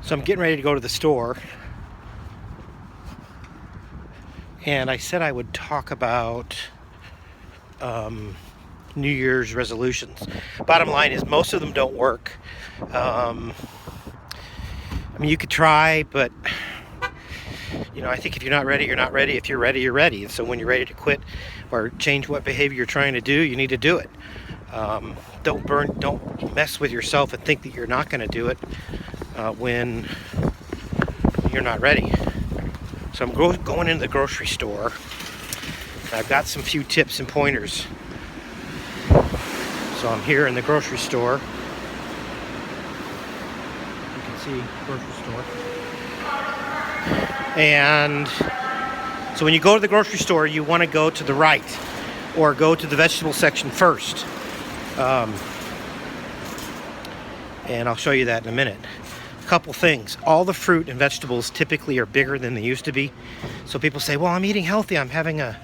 So I'm getting ready to go to the store, and I said I would talk about New Year's resolutions. Bottom line is most of them don't work. I mean, you could try, but I think if you're not ready, you're not ready. If you're ready, you're ready. And so when you're ready to quit or change what behavior you're trying to do, you need to do it. Don't mess with yourself and think that you're not going to do it when you're not ready. So I'm going into the grocery store. I've got some few tips and pointers. So I'm here in the grocery store. You can see grocery store. And so when you go to the grocery store, you want to go to the right or go to the vegetable section first. And I'll show you that in a minute. A couple things. All the fruit and vegetables typically are bigger than they used to be. So people say, well, I'm eating healthy. I'm having an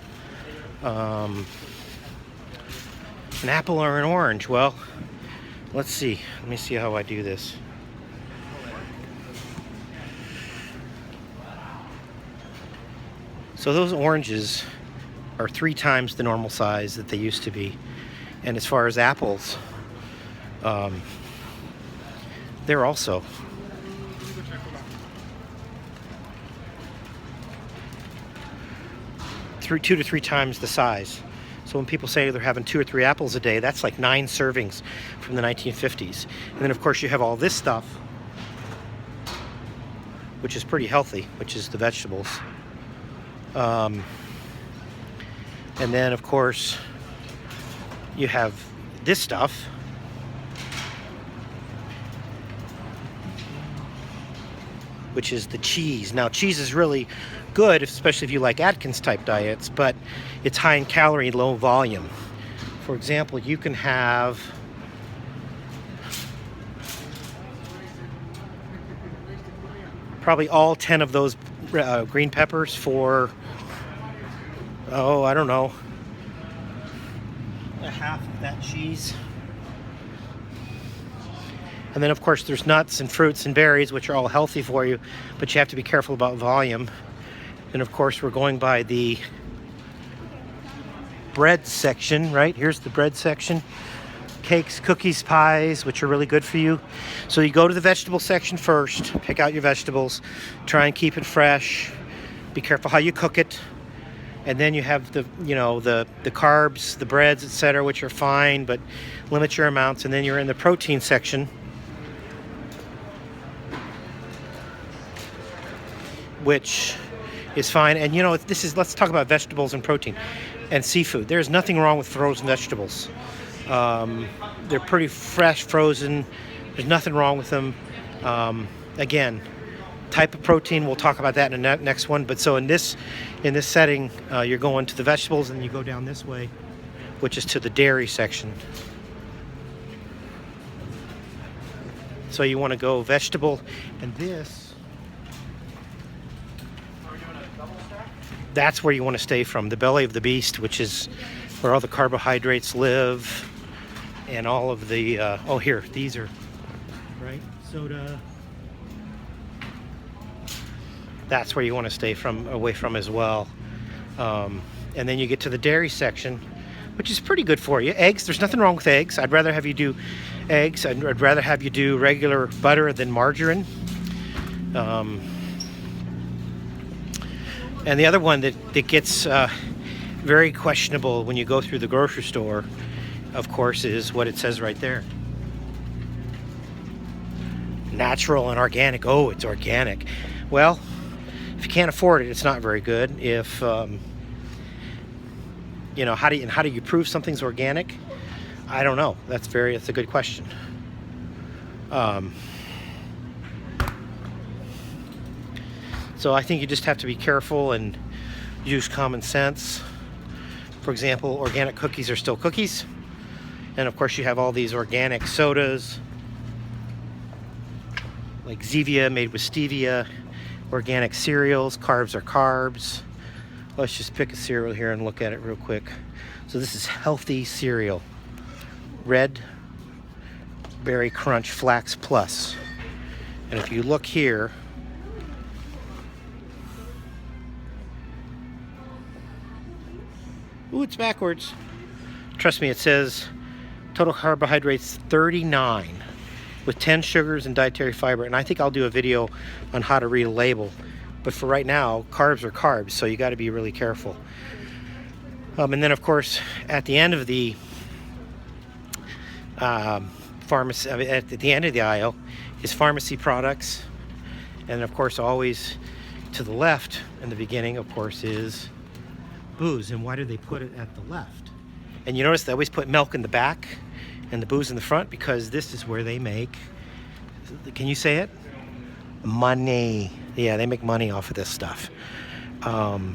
apple or an orange. Well, let's see. Let me see how I do this. So those oranges are 3 times the normal size that they used to be. And as far as apples, they're also 2 to 3 times the size. So when people say they're having 2 or 3 apples a day, that's like 9 servings from the 1950s. And then of course you have all this stuff, which is pretty healthy, which is the vegetables. And then of course you have this stuff, which is the cheese. Now cheese is really good, especially if you like Atkins type diets, but it's high in calorie, low volume. For example, you can have probably all 10 of those green peppers for, I don't know, a half of that cheese. And then of course there's nuts and fruits and berries, which are all healthy for you, but you have to be careful about volume. And of course we're going by the bread section, right? Here's the bread section. Cakes, cookies, pies, which are really good for you. So you go to the vegetable section first, pick out your vegetables, try and keep it fresh. Be careful how you cook it. And then you have the carbs, the breads, etc., which are fine, but limit your amounts. And then you're in the protein section, which is fine. And let's talk about vegetables and protein and seafood. There's nothing wrong with frozen vegetables. They're pretty fresh, frozen. There's nothing wrong with them. Again, type of protein, we'll talk about that in the next one. But so in this setting, you're going to the vegetables, and you go down this way, which is to the dairy section. So you want to go vegetable, and that's where you want to stay from, the belly of the beast, which is where all the carbohydrates live, and all of the, here, these are, right, soda. That's where you want to stay away from as well. And then you get to the dairy section, which is pretty good for you. Eggs, there's nothing wrong with eggs. I'd rather have you do eggs. I'd rather have you do regular butter than margarine. And the other one that gets very questionable when you go through the grocery store, of course, is what it says right there. Natural and organic. Oh, it's organic. Well, if you can't afford it, it's not very good. If how do you prove something's organic? I don't know. That's a good question. So I think you just have to be careful and use common sense. For example, organic cookies are still cookies. And of course you have all these organic sodas, like Zevia made with stevia, organic cereals, carbs are carbs. Let's just pick a cereal here and look at it real quick. So this is healthy cereal. Red Berry Crunch Flax Plus. And if you look here, ooh, it's backwards. Trust me, it says total carbohydrates 39 with 10 sugars and dietary fiber. And I think I'll do a video on how to read a label. But for right now, carbs are carbs, so you got to be really careful. And then, of course, at the end of the pharmacy, at the end of the aisle is pharmacy products. And of course, always to the left in the beginning, of course, is booze. And why do they put it at the left? And you notice they always put milk in the back and the booze in the front, because this is where they make, can you say it? Money. Yeah, they make money off of this stuff. And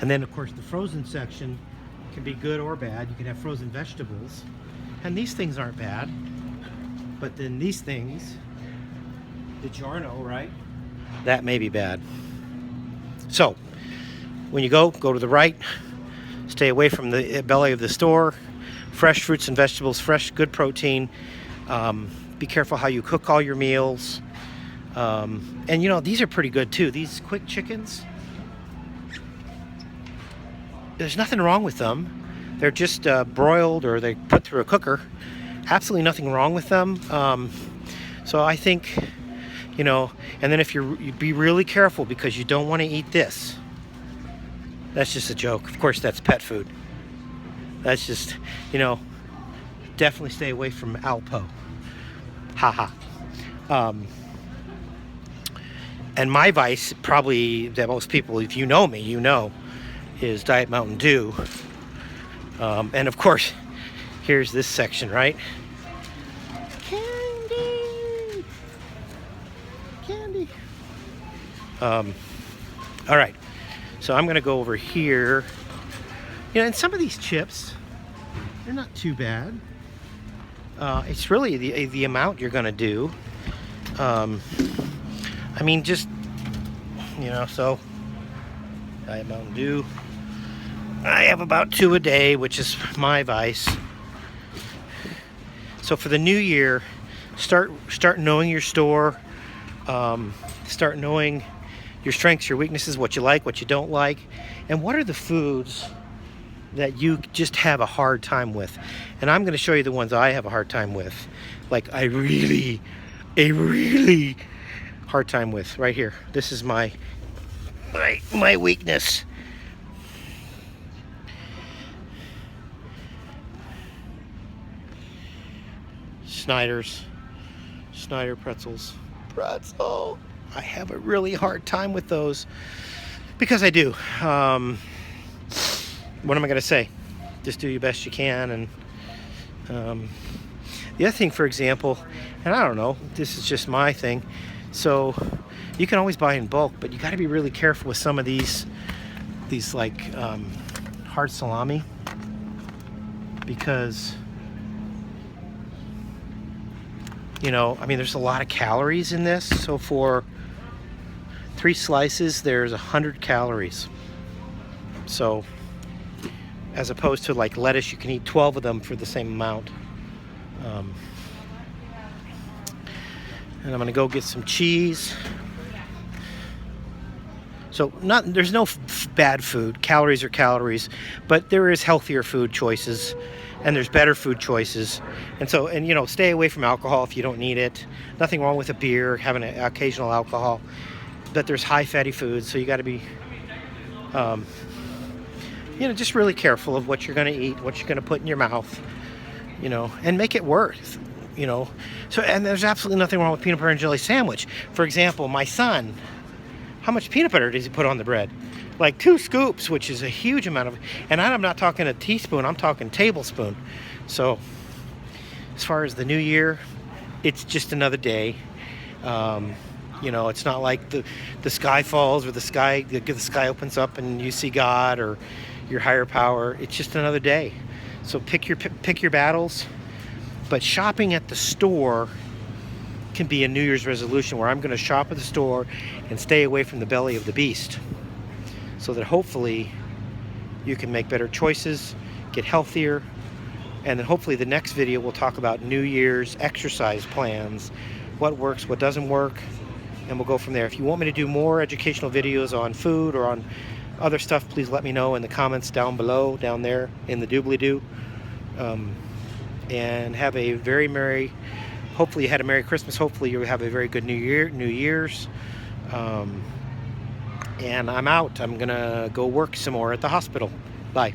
then, of course, the frozen section can be good or bad. You can have frozen vegetables, and these things aren't bad. But then these things, the Giorno, right? That may be bad. So, when you go to the right. Stay away from the belly of the store. Fresh fruits and vegetables, fresh, good protein. Be careful how you cook all your meals. And you know, these are pretty good too. These quick chickens, there's nothing wrong with them. They're just broiled, or they put through a cooker. Absolutely nothing wrong with them. So I think, you know, and then if you be really careful, because you don't want to eat this. That's just a joke. Of course, that's pet food. That's just, you know, definitely stay away from Alpo. Haha. And my vice, probably that most people, if you know me, you know, is Diet Mountain Dew. And of course, here's this section, right? Candy. Candy. All right. So I'm going to go over here. You know, and some of these chips, they're not too bad. It's really the amount you're going to do. I mean, just, you know, so Diet Mountain Dew. I have about 2 a day, which is my vice. So for the new year, start knowing your store. Start knowing your strengths, your weaknesses, what you like, what you don't like, and what are the foods that you just have a hard time with. And I'm going to show you the ones I have a hard time with. Like a really hard time with right here. This is my weakness. Snyder pretzels. I have a really hard time with those because I do. What am I going to say? Just do your best you can. And the other thing, for example, and I don't know, this is just my thing. So you can always buy in bulk, but you got to be really careful with some of these like hard salami, because, you know, I mean, there's a lot of calories in this. So for 3 slices, there's 100 calories. So as opposed to like lettuce, you can eat 12 of them for the same amount. And I'm gonna go get some cheese. So there's no bad food. Calories are calories, but there is healthier food choices, and there's better food choices. And you know, stay away from alcohol if you don't need it. Nothing wrong with a beer, having an occasional alcohol, but there's high fatty foods, so you got to be, you know, just really careful of what you're going to eat, what you're going to put in your mouth, you know, and make it worth, you know. So, and there's absolutely nothing wrong with peanut butter and jelly sandwich. For example, my son, how much peanut butter does he put on the bread? Like 2 scoops, which is a huge amount of, and I'm not talking a teaspoon, I'm talking tablespoon. So as far as the new year, it's just another day. You know, it's not like the sky falls, or the sky opens up and you see God or your higher power. It's just another day. So pick your battles. But shopping at the store can be a New Year's resolution, where I'm going to shop at the store and stay away from the belly of the beast, so that hopefully you can make better choices, get healthier, and then hopefully the next video we'll talk about New Year's exercise plans, what works, what doesn't work, and we'll go from there. If you want me to do more educational videos on food or on other stuff, please let me know in the comments down below, down there in the doobly-doo. And have a very merry, hopefully you had a Merry Christmas, hopefully you have a very good New Year's. And I'm out. I'm gonna go work some more at the hospital. Bye.